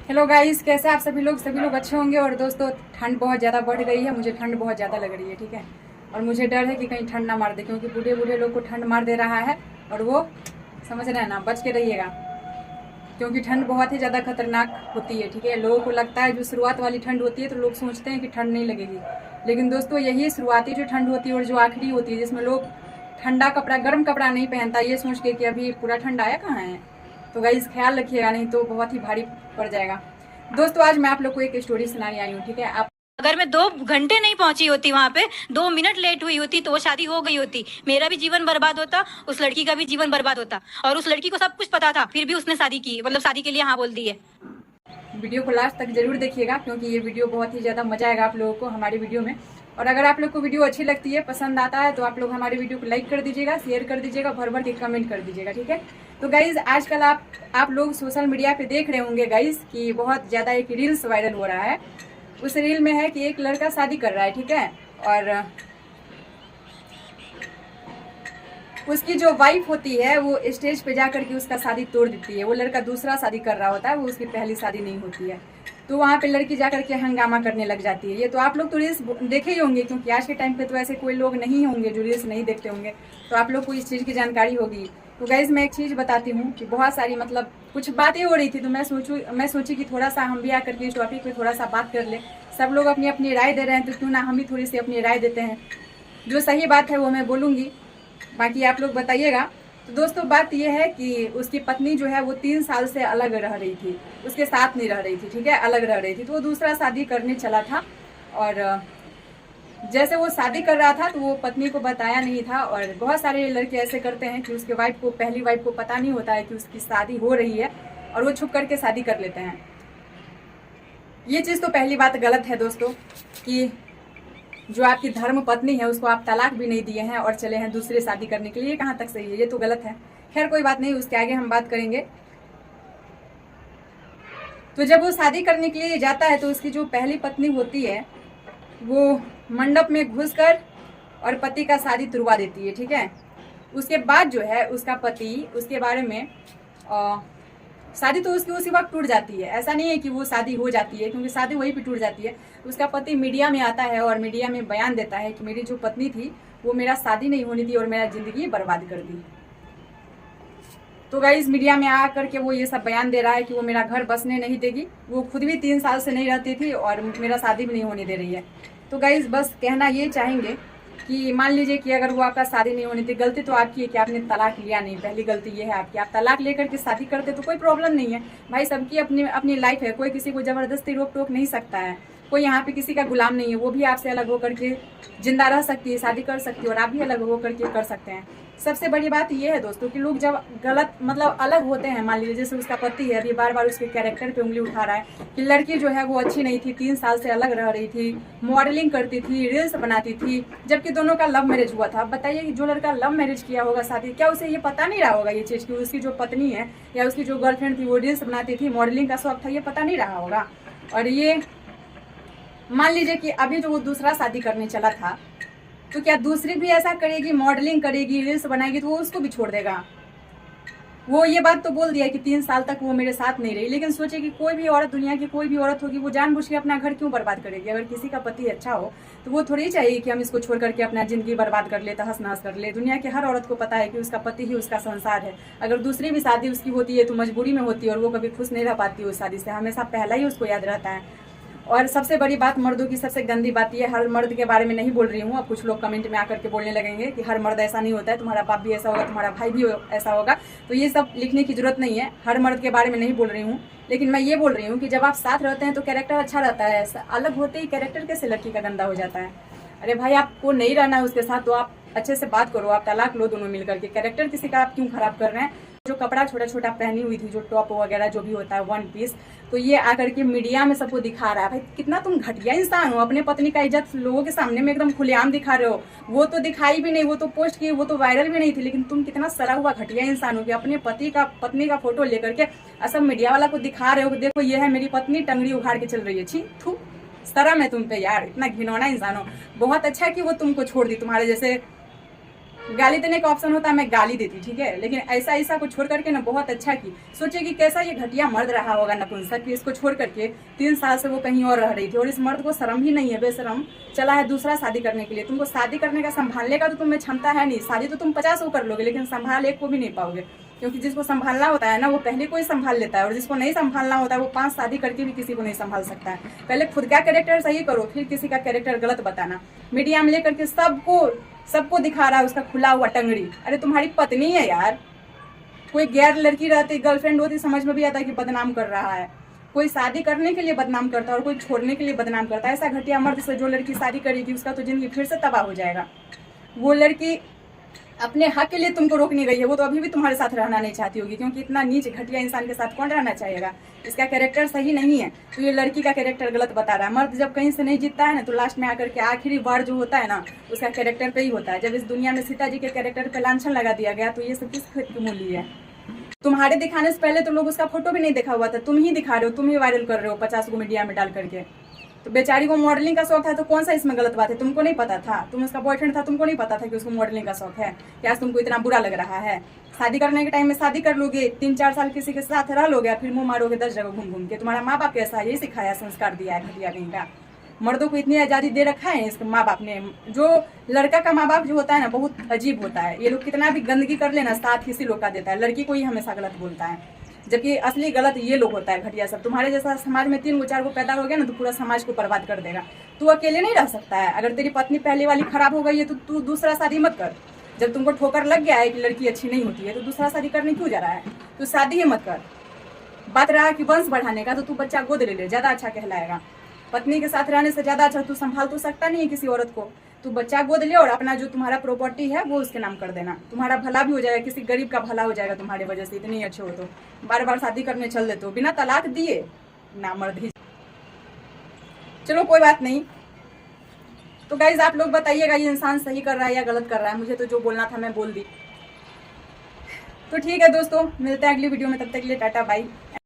Hello guys, कैसे आप सभी लोग अच्छे होंगे। और दोस्तों, ठंड बहुत ज़्यादा बढ़ गई है, मुझे ठंड बहुत ज़्यादा लग रही है, ठीक है। और मुझे डर है कि कहीं ठंड ना मार दे, क्योंकि बूढ़े बूढ़े लोग को ठंड मार दे रहा है। और वो समझ रहे हैं ना, बच के रहिएगा, क्योंकि ठंड बहुत ही ज़्यादा खतरनाक होती है, ठीक है। लोगों को लगता है जो शुरुआत वाली ठंड होती है तो लोग सोचते हैं कि ठंड नहीं लगेगी, लेकिन दोस्तों यही शुरुआती जो ठंड होती है और जो आखिरी होती है, जिसमें लोग ठंडा कपड़ा, गर्म कपड़ा नहीं पहनता, ये सोच के कि अभी पूरा ठंड आया कहाँ है। तो गाइस ख्याल रखिएगा, नहीं तो बहुत ही भारी पड़ जाएगा। दोस्तों, आज मैं आप लोग को एक स्टोरी सुनाने आई हूँ, ठीक है। आप अगर मैं 2 घंटे नहीं पहुंची होती वहां पे, 2 मिनट लेट हुई होती तो वो शादी हो गई होती। मेरा भी जीवन बर्बाद होता, उस लड़की का भी जीवन बर्बाद होता। और उस लड़की को सब कुछ पता था, फिर भी उसने शादी की, मतलब शादी के लिए हाँ बोल दी है। वीडियो को लास्ट तक जरूर देखिएगा, क्योंकि ये वीडियो बहुत ही ज़्यादा मजा आएगा आप लोगों को हमारी वीडियो में। और अगर आप लोग को वीडियो अच्छी लगती है, पसंद आता है, तो आप लोग हमारी वीडियो को लाइक कर दीजिएगा, शेयर कर दीजिएगा, भर भर के कमेंट कर दीजिएगा, ठीक है। तो गाइज, आजकल आप लोग सोशल मीडिया पे देख रहे होंगे गाइज कि बहुत ज़्यादा एक रील्स वायरल हो रहा है। उस रील में है कि एक लड़का शादी कर रहा है, ठीक है। और उसकी जो वाइफ होती है वो स्टेज पे जाकर के उसका शादी तोड़ देती है। वो लड़का दूसरा शादी कर रहा होता है, वो उसकी पहली शादी नहीं होती है। तो वहाँ पे लड़की जाकर के हंगामा करने लग जाती है। ये तो आप लोग तो रील्स देखे ही होंगे, क्योंकि आज के टाइम पे तो ऐसे कोई लोग नहीं होंगे जो रील्स नहीं देखते होंगे, तो आप लोग को इस चीज़ की जानकारी होगी। तो गाइज, मैं एक चीज़ बताती हूँ कि बहुत सारी मतलब कुछ बातें हो रही थी, तो मैं सोची कि थोड़ा सा हम भी आकर के इस टॉपिक पे थोड़ा सा बात कर ले। सब लोग अपनी अपनी राय दे रहे हैं, तो क्यों ना हम भी थोड़ी सी अपनी राय देते हैं। जो सही बात है वो मैं बोलूँगी, बाकी आप लोग बताइएगा। तो दोस्तों, बात यह है कि उसकी पत्नी जो है वो 3 साल से अलग रह रही थी, उसके साथ नहीं रह रही थी, ठीक है, अलग रह रही थी। तो वो दूसरा शादी करने चला था, और जैसे वो शादी कर रहा था तो वो पत्नी को बताया नहीं था। और बहुत सारे लड़के ऐसे करते हैं कि उसके वाइफ को, पहली वाइफ को पता नहीं होता है कि उसकी शादी हो रही है, और वो छुप करके शादी कर लेते हैं। ये चीज़ तो पहली बात गलत है दोस्तों, कि जो आपकी धर्म पत्नी है उसको आप तलाक भी नहीं दिए हैं और चले हैं दूसरे शादी करने के लिए। ये कहाँ तक सही है? ये तो गलत है। खैर कोई बात नहीं, उसके आगे हम बात करेंगे। तो जब वो शादी करने के लिए जाता है तो उसकी जो पहली पत्नी होती है वो मंडप में घुसकर और पति का शादी तुड़वा देती है, ठीक है। उसके बाद जो है उसका पति उसके बारे में शादी तो उसकी उसी वक्त टूट जाती है। ऐसा नहीं है कि वो शादी हो जाती है, क्योंकि शादी वहीं पे टूट जाती है। उसका पति मीडिया में आता है और मीडिया में बयान देता है कि मेरी जो पत्नी थी वो मेरा शादी नहीं होनी थी और मेरा जिंदगी बर्बाद कर दी। तो गाइस, मीडिया में आकर के वो ये सब बयान दे रहा है कि वो मेरा घर बसने नहीं देगी, वो खुद भी 3 साल से नहीं रहती थी और मेरा शादी भी नहीं होने दे रही है। तो गाइस, बस कहना ये चाहेंगे कि मान लीजिए कि अगर वो आपका शादी नहीं होनी थी, गलती तो आपकी है कि आपने तलाक लिया नहीं। पहली गलती ये है आपकी। आप तलाक लेकर के शादी करते तो कोई प्रॉब्लम नहीं है भाई, सबकी अपनी अपनी लाइफ है, कोई किसी को जबरदस्ती रोक टोक नहीं सकता है। कोई यहाँ पे किसी का गुलाम नहीं है। वो भी आपसे अलग होकर के जिंदा रह सकती है, शादी कर सकती है, और आप भी अलग होकर के कर सकते हैं। सबसे बड़ी बात ये है दोस्तों कि लोग जब गलत मतलब अलग होते हैं, मान लीजिए जैसे उसका पति है, अभी बार बार उसके कैरेक्टर पे उंगली उठा रहा है कि लड़की जो है वो अच्छी नहीं थी, 3 साल से अलग रह रही थी, मॉडलिंग करती थी, रील्स बनाती थी, जबकि दोनों का लव मैरिज हुआ था। बताइए कि जो लड़का लव मैरिज किया होगा शादी, क्या उसे ये पता नहीं रहा होगा ये चीज़ कि उसकी जो पत्नी है या उसकी जो गर्लफ्रेंड थी वो रील्स बनाती थी, मॉडलिंग का शौक था, ये पता नहीं रहा होगा। और ये मान लीजिए कि अभी जो वो दूसरा शादी करने चला था, तो क्या दूसरी भी ऐसा करेगी, मॉडलिंग करेगी, रील्स बनाएगी, तो वो उसको भी छोड़ देगा? वो ये बात तो बोल दिया कि 3 साल तक वो मेरे साथ नहीं रही, लेकिन सोचे कि कोई भी औरत, दुनिया की कोई भी औरत होगी, वो जानबूझ के अपना घर क्यों बर्बाद करेगी? अगर किसी का पति अच्छा हो तो वो थोड़ी चाहिए कि हम इसको छोड़ करके अपना जिंदगी बर्बाद कर ले, तहस नहस कर ले। दुनिया की हर औरत को पता है कि उसका पति ही उसका संसार है। अगर दूसरी भी शादी उसकी होती है तो मजबूरी में होती है, और वो कभी खुश नहीं रह पाती उस शादी से। हमेशा पहला ही उसको याद रहता है। और सबसे बड़ी बात, मर्दों की सबसे गंदी बात ये, हर मर्द के बारे में नहीं बोल रही हूँ। अब कुछ लोग कमेंट में आकर के बोलने लगेंगे कि हर मर्द ऐसा नहीं होता है, तुम्हारा बाप भी ऐसा होगा, तुम्हारा भाई भी ऐसा होगा। तो ये सब लिखने की जरूरत नहीं है। हर मर्द के बारे में नहीं बोल रही हूँ, लेकिन मैं ये बोल रही हूँ कि जब आप साथ रहते हैं तो कैरेक्टर अच्छा रहता है। अलग होते ही कैरेक्टर कैसे लड़की का गंदा हो जाता है? अरे भाई, आपको नहीं रहना है उसके साथ तो आप अच्छे से बात करो, आप तलाक लो दोनों मिलकर के। कैरेक्टर किसी का आप क्यों खराब कर रहे हैं? जो कपड़ा छोटा छोटा पहनी हुई थी, जो टॉप वगैरह जो भी होता है, 1 पीस, तो ये आकर के मीडिया में सबको दिखा रहा है। भाई, कितना तुम घटिया इंसान हो, अपने पत्नी का इज्जत लोगों के सामने में एकदम खुलेआम दिखा रहे हो। वो तो दिखाई भी नहीं, वो तो पोस्ट की, वो तो वायरल भी नहीं थी, लेकिन तुम कितना सड़ा हुआ घटिया इंसान हो कि अपने पत्नी का फोटो लेकर के सब मीडिया वाला को दिखा रहे हो कि देखो ये है मेरी पत्नी, टंगड़ी उखाड़ के चल रही है। छी थू, शर्म है तुम पे यार, इतना घिनौना इंसान हो। बहुत अच्छा कि वो तुमको छोड़ दी, तुम्हारे जैसे गाली देने का ऑप्शन होता है मैं गाली देती, ठीक है, लेकिन ऐसा ऐसा को छोड़ करके ना बहुत अच्छा की। सोचिए कि कैसा ये घटिया मर्द रहा होगा नपुंसक, कि इसको छोड़ करके 3 साल से वो कहीं और रह रही थी, और इस मर्द को शर्म ही नहीं है, बेशरम चला है दूसरा शादी करने के लिए। तुमको शादी करने का संभालने का तो तुम्हें क्षमता है नहीं, शादी तो तुम 50 को कर लोगे लेकिन संभाल एक को भी नहीं पाओगे, क्योंकि जिसको संभालना होता है ना वो पहले कोई संभाल लेता है, और जिसको नहीं संभालना होता है वो 5 शादी करके भी किसी को नहीं संभाल सकता है। पहले खुद का कैरेक्टर सही करो, फिर किसी का कैरेक्टर गलत बताना। मीडिया में लेकर के सबको दिखा रहा है उसका खुला हुआ टंगड़ी। अरे तुम्हारी पत्नी है यार, कोई गैर लड़की रहती, गर्लफ्रेंड होती, समझ में भी आता है कि बदनाम कर रहा है। कोई शादी करने के लिए बदनाम करता है और कोई छोड़ने के लिए बदनाम करता है। ऐसा घटिया मर्द से जो लड़की शादी करेगी उसका तो जिंदगी फिर से तबाह हो जाएगा। वो लड़की अपने हक के लिए तुमको रोकने गई है, वो तो अभी भी तुम्हारे साथ रहना नहीं चाहती होगी, क्योंकि इतना नीच घटिया इंसान के साथ कौन रहना चाहेगा। इसका कैरेक्टर सही नहीं है, तो ये लड़की का कैरेक्टर गलत बता रहा है। मर्द जब कहीं से नहीं जीतता है ना, तो लास्ट में आकर के आखिरी वार जो होता है ना उसका कैरेक्टर पे ही होता है। जब इस दुनिया में सीता जी के कैरेक्टर पे लांछन लगा दिया गया तो ये सब किस खेत की मूली है। तुम्हारे दिखाने से पहले तो लोग उसका फोटो भी नहीं देखा हुआ था, तुम ही दिखा रहे हो, तुम ही वायरल कर रहे हो 50 को मीडिया में डाल करके। तो बेचारी को मॉडलिंग का शौक था तो कौन सा इसमें गलत बात है? तुमको नहीं पता था? तुम उसका बॉयफ्रेंड था, तुमको नहीं पता था कि उसको मॉडलिंग का शौक है? क्या तुमको इतना बुरा लग रहा है? शादी करने के टाइम में शादी कर लोगे, 3-4 साल किसी के साथ रह लोगे, फिर मुंह मारोगे 10 जगह घूम घूम के। तुम्हारा माँ बाप कैसा है? यही सिखाया, संस्कार दिया है घटिया कहीं का। मर्दों को इतनी आज़ादी दे रखा है इसके माँ बाप ने। जो लड़का का माँ बाप जो होता है ना बहुत अजीब होता है। ये लोग कितना भी गंदगी कर लेना साथ किसी लोग का देता है, लड़की को ही हमेशा गलत बोलता है, जबकि असली गलत ये लोग होता है घटिया सब। तुम्हारे जैसा समाज में 3-4 को पैदा हो गया ना तो पूरा समाज को बर्बाद कर देगा। तू अकेले नहीं रह सकता है। अगर तेरी पत्नी पहले वाली खराब हो गई है तो तू दूसरा शादी मत कर। जब तुमको ठोकर लग गया है कि लड़की अच्छी नहीं होती है तो दूसरा शादी करने क्यों जा रहा है? तू शादी ही मत कर। बात रहा कि वंश बढ़ाने का, तो तू बच्चा गोद ले ले, ज्यादा अच्छा कहलाएगा। पत्नी के साथ रहने से ज्यादा अच्छा तू संभाल तो सकता नहीं है किसी औरत को। तू बच्चा गोद ले और अपना जो तुम्हारा प्रॉपर्टी है वो उसके नाम कर देना। तुम्हारा भला भी हो जाएगा, किसी गरीब का भला हो जाएगा तुम्हारे वजह से। इतनी अच्छे हो तो बार बार शादी करने चल देते हो बिना तलाक दिए, ना मर्द ही। चलो कोई बात नहीं। तो गाइज आप लोग बताइएगा ये इंसान सही कर रहा है या गलत कर रहा है। मुझे तो जो बोलना था मैं बोल दी। तो ठीक है दोस्तों, मिलते हैं अगली वीडियो में, तब तक के लिए टाटा बाय।